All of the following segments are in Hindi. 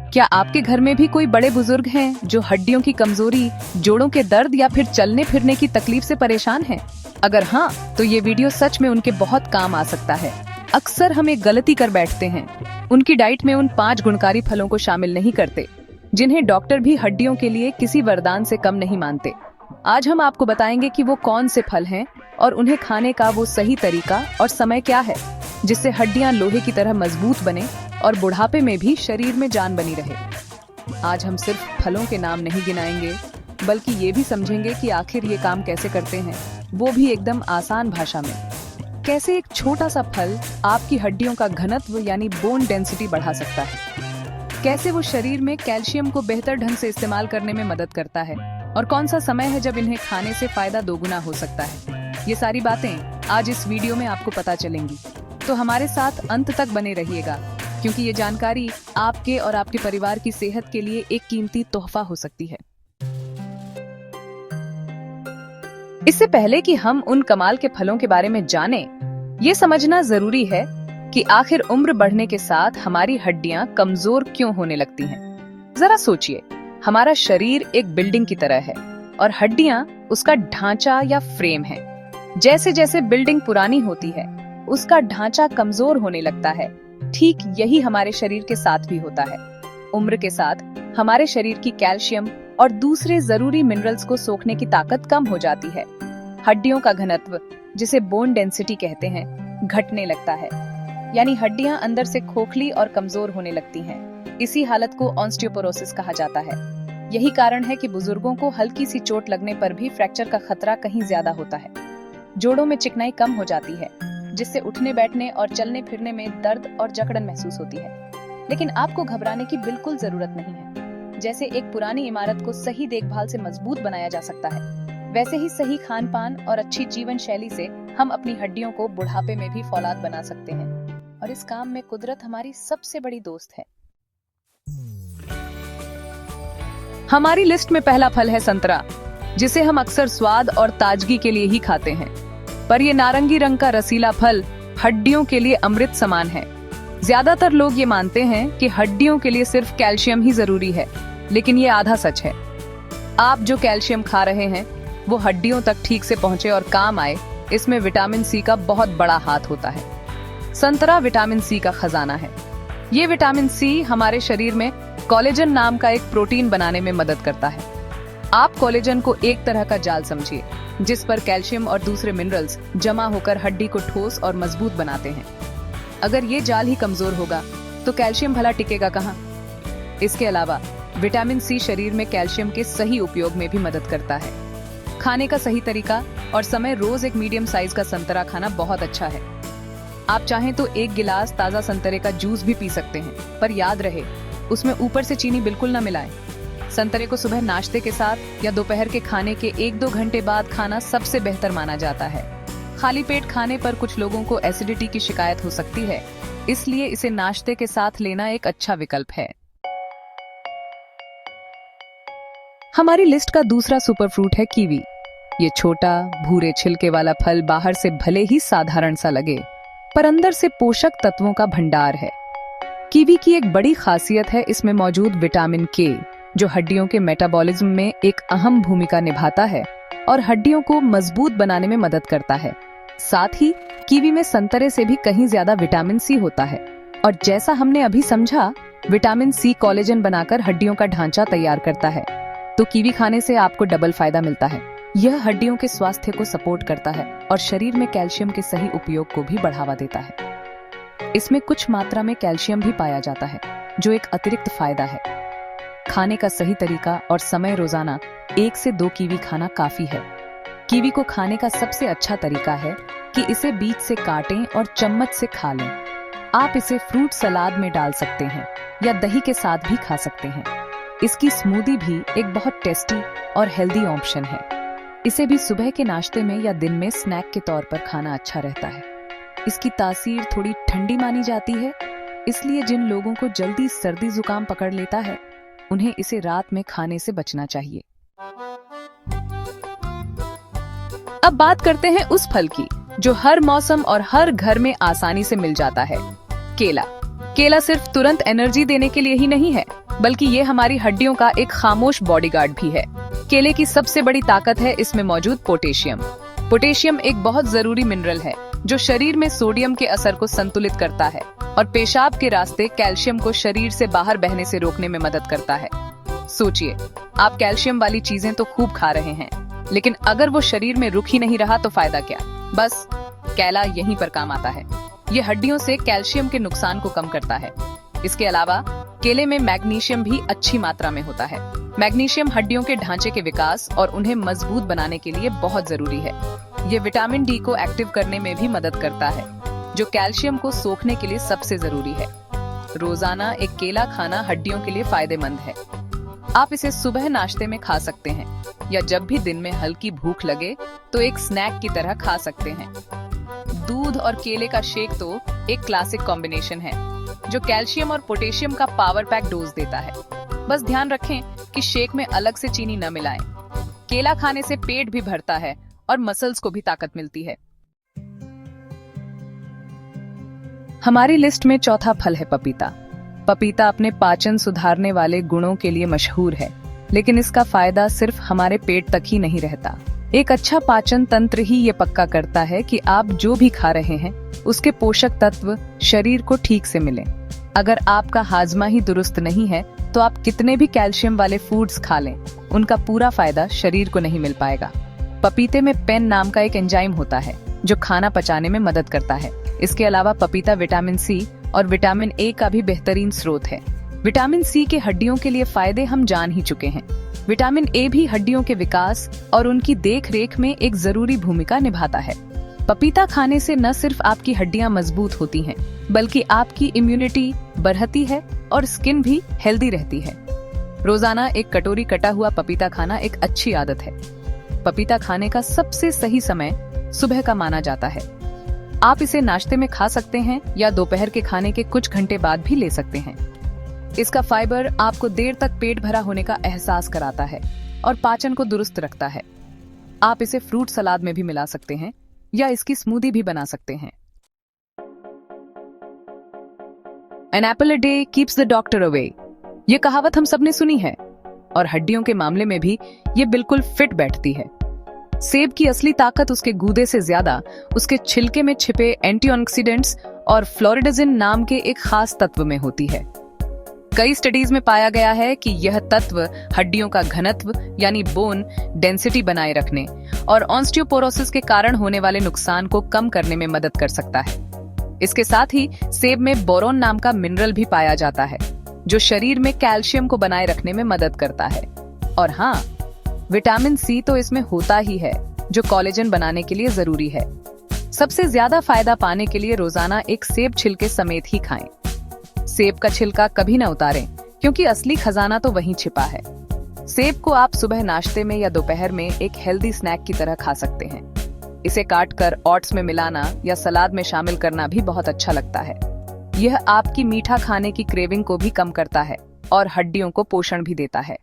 क्या आपके घर में भी कोई बड़े बुजुर्ग हैं जो हड्डियों की कमजोरी, जोड़ों के दर्द या फिर चलने फिरने की तकलीफ से परेशान हैं? अगर हाँ, तो ये वीडियो सच में उनके बहुत काम आ सकता है। अक्सर हम एक गलती कर बैठते हैं, उनकी डाइट में उन 5 गुणकारी फलों को शामिल नहीं करते, जिन्हें डॉक्टर भी हड्डियों के लिए किसी वरदान से कम नहीं मानते। आज हम आपको बताएंगे कि वो कौन से फल हैं और उन्हें खाने का वो सही तरीका और समय क्या है, जिससे हड्डियां लोहे की तरह मजबूत बने और बुढ़ापे में भी शरीर में जान बनी रहे। आज हम सिर्फ फलों के नाम नहीं गिनाएंगे, बल्कि ये भी समझेंगे कि आखिर ये काम कैसे करते हैं, वो भी एकदम आसान भाषा में। कैसे एक छोटा सा फल आपकी हड्डियों का घनत्व यानी बोन डेंसिटी बढ़ा सकता है, कैसे वो शरीर में कैल्शियम को बेहतर ढंग से इस्तेमाल करने में मदद करता है, और कौन सा समय है जब इन्हें खाने से फायदा दोगुना हो सकता है। ये सारी बातें आज इस वीडियो में आपको पता चलेंगी, तो हमारे साथ अंत तक बने रहिएगा, क्योंकि ये जानकारी आपके और आपके परिवार की सेहत के लिए एक कीमती तोहफा हो सकती है। इससे पहले कि हम उन कमाल के फलों के बारे में जानें, ये समझना जरूरी है कि आखिर उम्र बढ़ने के साथ हमारी हड्डियां कमजोर क्यों होने लगती हैं। जरा सोचिए, हमारा शरीर एक बिल्डिंग की तरह है और हड्डियां उसका ढांचा या फ्रेम है। जैसे जैसे बिल्डिंग पुरानी होती है, उसका ढांचा कमजोर होने लगता है। ठीक यही हमारे शरीर के साथ भी होता है। उम्र के साथ हमारे शरीर की कैल्शियम और दूसरे जरूरी मिनरल्स को सोखने की ताकत कम हो जाती है। हड्डियों का घनत्व, जिसे बोन डेंसिटी कहते हैं, घटने लगता है, यानी हड्डियां अंदर से खोखली और कमजोर होने लगती हैं। इसी हालत को ऑस्टियोपोरोसिस कहा जाता है। यही कारण है कि बुजुर्गों को हल्की सी चोट लगने पर भी फ्रैक्चर का खतरा कहीं ज्यादा होता है। जोड़ों में चिकनाई कम हो जाती है, जिससे उठने बैठने और चलने फिरने में दर्द और जकड़न महसूस होती है। लेकिन आपको घबराने की बिल्कुल जरूरत नहीं है। जैसे एक पुरानी इमारत को सही देखभाल से मजबूत बनाया जा सकता है, वैसे ही सही खान पान और अच्छी जीवन शैली से हम अपनी हड्डियों को बुढ़ापे में भी फौलाद बना सकते हैं। और इस काम में कुदरत हमारी सबसे बड़ी दोस्त है। हमारी लिस्ट में पहला फल है संतरा, जिसे हम अक्सर स्वाद और ताजगी के लिए ही खाते हैं। पर ये नारंगी रंग का रसीला फल हड्डियों के लिए अमृत समान है। ज्यादातर लोग ये मानते हैं कि हड्डियों के लिए सिर्फ कैल्शियम ही जरूरी है, लेकिन ये आधा सच है। आप जो कैल्शियम खा रहे हैं वो हड्डियों तक ठीक से पहुंचे और काम आए, इसमें विटामिन सी का बहुत बड़ा हाथ होता है। संतरा विटामिन सी का खजाना है। ये विटामिन सी हमारे शरीर में कोलेजन नाम का एक प्रोटीन बनाने में मदद करता है। आप कोलेजन को एक तरह का जाल समझिए, जिस पर कैल्शियम और दूसरे मिनरल्स जमा होकर हड्डी को ठोस और मजबूत बनाते हैं। अगर ये जाल ही कमजोर होगा तो कैल्शियम भला टिकेगा कहाँ? इसके अलावा विटामिन सी शरीर में कैल्शियम के सही उपयोग में भी मदद करता है। खाने का सही तरीका और समय, रोज एक मीडियम साइज का संतरा खाना बहुत अच्छा है। आप चाहें तो 1 गिलास ताजा संतरे का जूस भी पी सकते हैं, पर याद रहे उसमें ऊपर से चीनी बिल्कुल ना मिलाएं। संतरे को सुबह नाश्ते के साथ या दोपहर के खाने के 1-2 घंटे बाद खाना सबसे बेहतर माना जाता है। खाली पेट खाने पर कुछ लोगों को एसिडिटी की शिकायत हो सकती है, इसलिए इसे नाश्ते के साथ लेना एक अच्छा विकल्प है। हमारी लिस्ट का दूसरा सुपर फ्रूट है कीवी। ये छोटा भूरे छिलके वाला फल बाहर से भले ही साधारण सा लगे, पर अंदर से पोषक तत्वों का भंडार है। कीवी की एक बड़ी खासियत है इसमें मौजूद विटामिन के, जो हड्डियों के मेटाबॉलिज्म में एक अहम भूमिका निभाता है और हड्डियों को मजबूत बनाने में मदद करता है। साथ ही कीवी में संतरे से भी कहीं ज्यादा विटामिन सी होता है, और जैसा हमने अभी समझा, विटामिन सी कोलेजन बनाकर हड्डियों का ढांचा तैयार करता है। तो कीवी खाने से आपको डबल फायदा मिलता है। यह हड्डियों के स्वास्थ्य को सपोर्ट करता है और शरीर में कैल्शियम के सही उपयोग को भी बढ़ावा देता है। इसमें कुछ मात्रा में कैल्शियम भी पाया जाता है, जो एक अतिरिक्त फायदा है। खाने का सही तरीका और समय, रोजाना 1 से 2 कीवी खाना काफी है। कीवी को खाने का सबसे अच्छा तरीका है कि इसे बीच से काटें और चम्मच से खा लें। आप इसे फ्रूट सलाद में डाल सकते हैं या दही के साथ भी खा सकते हैं। इसकी स्मूदी भी एक बहुत टेस्टी और हेल्दी ऑप्शन है। इसे भी सुबह के नाश्ते में या दिन में स्नैक के तौर पर खाना अच्छा रहता है। इसकी तासीर थोड़ी ठंडी मानी जाती है, इसलिए जिन लोगों को जल्दी सर्दी जुकाम पकड़ लेता है, उन्हें इसे रात में खाने से बचना चाहिए। अब बात करते हैं उस फल की जो हर मौसम और हर घर में आसानी से मिल जाता है, केला। केला सिर्फ तुरंत एनर्जी देने के लिए ही नहीं है, बल्कि ये हमारी हड्डियों का एक खामोश बॉडीगार्ड भी है। केले की सबसे बड़ी ताकत है इसमें मौजूद पोटेशियम। पोटेशियम एक बहुत जरूरी मिनरल है जो शरीर में सोडियम के असर को संतुलित करता है और पेशाब के रास्ते कैल्शियम को शरीर से बाहर बहने से रोकने में मदद करता है। सोचिए, आप कैल्शियम वाली चीजें तो खूब खा रहे हैं, लेकिन अगर वो शरीर में रुक ही नहीं रहा तो फायदा क्या। बस केला यहीं पर काम आता है। ये हड्डियों से कैल्शियम के नुकसान को कम करता है। इसके अलावा केले में मैग्नीशियम भी अच्छी मात्रा में होता है। मैग्नीशियम हड्डियों के ढांचे के विकास और उन्हें मजबूत बनाने के लिए बहुत जरूरी है। ये विटामिन डी को एक्टिव करने में भी मदद करता है, जो कैल्शियम को सोखने के लिए सबसे जरूरी है। रोजाना एक केला खाना हड्डियों के लिए फायदेमंद है। आप इसे सुबह नाश्ते में खा सकते हैं या जब भी दिन में हल्की भूख लगे तो एक स्नैक की तरह खा सकते हैं। दूध और केले का शेक तो एक क्लासिक कॉम्बिनेशन है जो कैल्शियम और पोटेशियम का पावर पैक डोज देता है। बस ध्यान रखें कि शेक में अलग से चीनी न मिलाएं। केला खाने से पेट भी भरता है और मसल्स को भी ताकत मिलती है। हमारी लिस्ट में चौथा फल है पपीता। पपीता अपने पाचन सुधारने वाले गुणों के लिए मशहूर है, लेकिन इसका फायदा सिर्फ हमारे पेट तक ही नहीं रहता। एक अच्छा पाचन तंत्र ही ये पक्का करता है कि आप जो भी खा रहे हैं उसके पोषक तत्व शरीर को ठीक से मिलें। अगर आपका हाजमा ही दुरुस्त नहीं है तो आप कितने भी कैल्शियम वाले फूड्स खा लें, उनका पूरा फायदा शरीर को नहीं मिल पाएगा। पपीते में पेन नाम का एक एंजाइम होता है जो खाना पचाने में मदद करता है। इसके अलावा पपीता विटामिन सी और विटामिन ए का भी बेहतरीन स्रोत है। विटामिन सी के हड्डियों के लिए फायदे हम जान ही चुके हैं। विटामिन ए भी हड्डियों के विकास और उनकी देख रेख में एक जरूरी भूमिका निभाता है। पपीता खाने से न सिर्फ आपकी हड्डियां मजबूत होती हैं, बल्कि आपकी इम्यूनिटी बढ़ती है और स्किन भी हेल्दी रहती है। रोजाना एक कटोरी कटा हुआ पपीता खाना एक अच्छी आदत है। पपीता खाने का सबसे सही समय सुबह का माना जाता है। आप इसे नाश्ते में खा सकते हैं या दोपहर के खाने के कुछ घंटे बाद भी ले सकते हैं। इसका फाइबर आपको देर तक पेट भरा होने का एहसास कराता है और पाचन को दुरुस्त रखता है। आप इसे फ्रूट सलाद में भी मिला सकते हैं या इसकी स्मूदी भी बना सकते हैं। An apple a day keeps the doctor away। ये कहावत हम सबने सुनी है और हड्डियों के मामले में भी ये बिल्कुल फिट बैठती है। सेब की असली ताकत उसके गूदे से ज्यादा उसके छिलके में छिपे एंटीऑक्सीडेंट्स और फ्लोरिडाजिन नाम के एक खास तत्व में होती है। कई स्टडीज में पाया गया है कि यह तत्व हड्डियों का घनत्व यानी बोन डेंसिटी बनाए रखने और ऑस्टियोपोरोसिस के कारण होने वाले नुकसान को कम करने में मदद कर सकता है। इसके साथ ही सेब में बोरोन नाम का मिनरल भी पाया जाता है जो शरीर में कैल्शियम को बनाए रखने में मदद करता है। और हाँ, विटामिन सी तो इसमें होता ही है जो कोलेजन बनाने के लिए जरूरी है। सबसे ज्यादा फायदा पाने के लिए रोजाना एक सेब छिलके समेत ही खाएं। सेब का छिलका कभी न उतारें क्योंकि असली खजाना तो वहीं छिपा है। सेब को आप सुबह नाश्ते में या दोपहर में एक हेल्दी स्नैक की तरह खा सकते हैं। इसे काटकर ओट्स में मिलाना या सलाद में शामिल करना भी बहुत अच्छा लगता है। यह आपकी मीठा खाने की क्रेविंग को भी कम करता है और हड्डियों को पोषण भी देता है।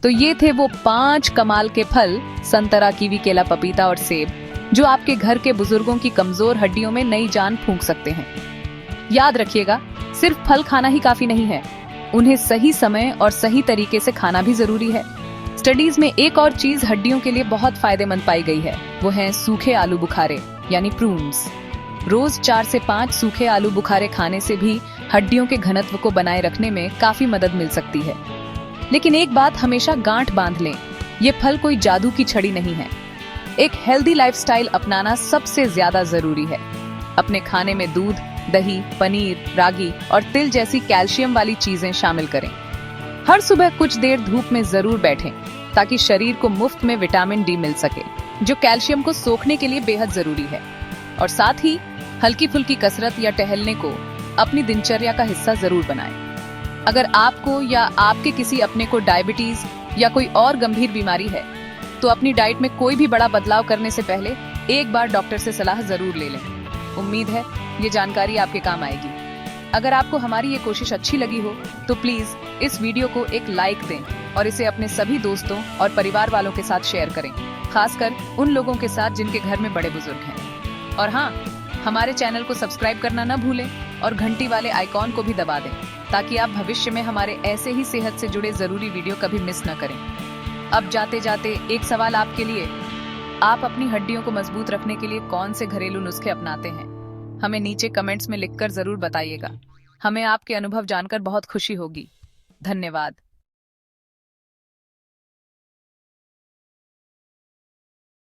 तो ये थे वो 5 कमाल के फल, संतरा, कीवी, केला, पपीता और सेब, जो आपके घर के बुजुर्गों की कमजोर हड्डियों में नई जान फूंक सकते हैं। याद रखिएगा, सिर्फ फल खाना ही काफी नहीं है, उन्हें सही समय और सही तरीके से खाना भी जरूरी है। स्टडीज में एक और चीज हड्डियों के लिए बहुत फायदेमंद पाई गई है, वो हैं सूखे आलू बुखारे यानी प्रून्स। रोज 4 से 5 सूखे आलू बुखारे खाने से भी हड्डियों के घनत्व को बनाए रखने में काफी मदद मिल सकती है। लेकिन एक बात हमेशा गांठ बांध लें, ये फल कोई जादू की छड़ी नहीं है। एक हेल्दी लाइफस्टाइल अपनाना सबसे ज्यादा जरूरी है। अपने खाने में दूध, दही, पनीर, रागी और तिल जैसी कैल्शियम वाली चीजें शामिल करें। हर सुबह कुछ देर धूप में जरूर बैठें ताकि शरीर को मुफ्त में विटामिन डी मिल सके, जो कैल्शियम को सोखने के लिए बेहद जरूरी है। और साथ ही हल्की फुल्की कसरत या टहलने को अपनी दिनचर्या का हिस्सा जरूर बनाएं। अगर आपको या आपके किसी अपने को डायबिटीज या कोई और गंभीर बीमारी है तो अपनी डाइट में कोई भी बड़ा बदलाव करने से पहले एक बार डॉक्टर से सलाह जरूर ले लें। उम्मीद है ये जानकारी आपके काम आएगी। अगर आपको हमारी ये कोशिश अच्छी लगी हो तो प्लीज इस वीडियो को एक लाइक दें और इसे अपने सभी दोस्तों और परिवार वालों के साथ शेयर करें, खासकर उन लोगों के साथ जिनके घर में बड़े बुजुर्ग हैं। और हाँ, हमारे चैनल को सब्सक्राइब करना न भूलें और घंटी वाले आइकॉन को भी दबा दें ताकि आप भविष्य में हमारे ऐसे ही सेहत से जुड़े जरूरी वीडियो कभी मिस न करें। अब जाते जाते एक सवाल आपके लिए, आप अपनी हड्डियों को मजबूत रखने के लिए कौन से घरेलू नुस्खे अपनाते हैं? हमें नीचे कमेंट्स में लिखकर जरूर बताइएगा। हमें आपके अनुभव जानकर बहुत खुशी होगी। धन्यवाद।